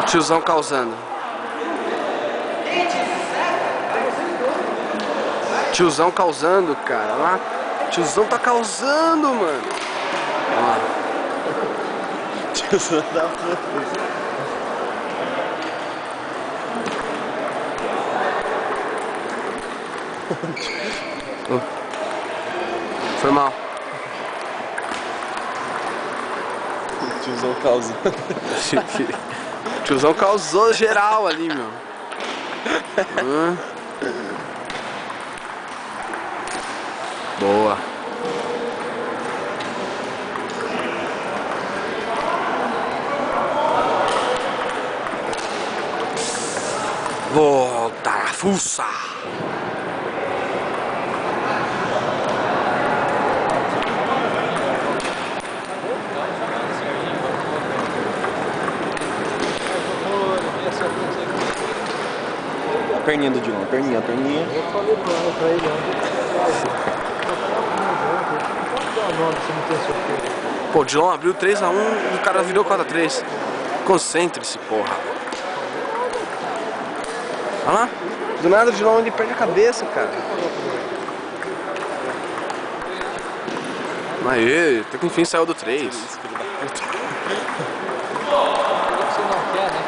Tiozão causando. Tiozão causando, cara. Lá. Tiozão tá causando, mano. Ó. Tiozão da puta. Foi mal. Tiozão causando. Tiozão causou geral ali, meu. Boa. Volta a fuça. A perninha do Dilon, a perninha. Eu falei pra ele ontem. Pô, o Dilon abriu 3 a 1 e o cara virou 4 a 3. Concentre-se, porra. Olha lá. Do nada o Dilon ele perde a cabeça, cara. Aê, até que enfim saiu do 3. Você não quer, né?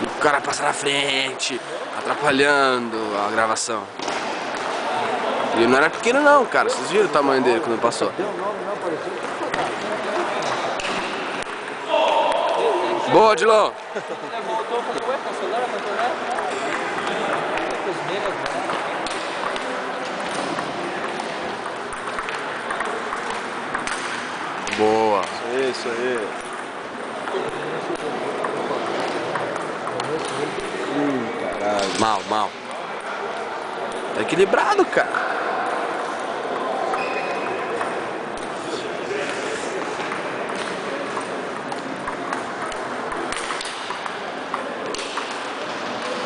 O cara passa na frente, atrapalhando a gravação. E ele não era pequeno não, cara. Vocês viram o tamanho dele quando passou? Boa, Dilon! Boa! Isso aí. Caralho. Mal. Tá equilibrado, cara.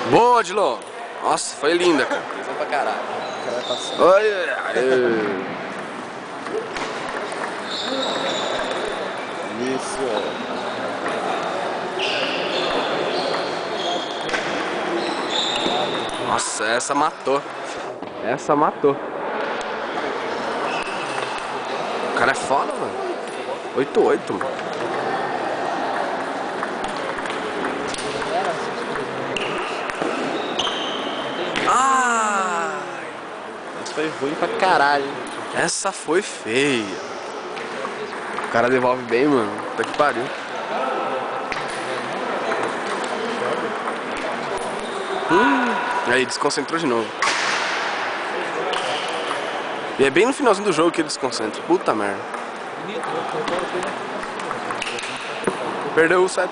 Boa, Dilon! Nossa, foi linda, cara. Coisa pra caralho. O cara vai passar. Oi. Isso. Nossa, essa matou. Essa matou. O cara é foda, mano. 8-8, mano. Ah! Isso foi ruim pra caralho. Essa foi feia. O cara devolve bem, mano. Puta que pariu. Aí, desconcentrou de novo. E é bem no finalzinho do jogo que ele desconcentra. Puta merda. Perdeu o 7.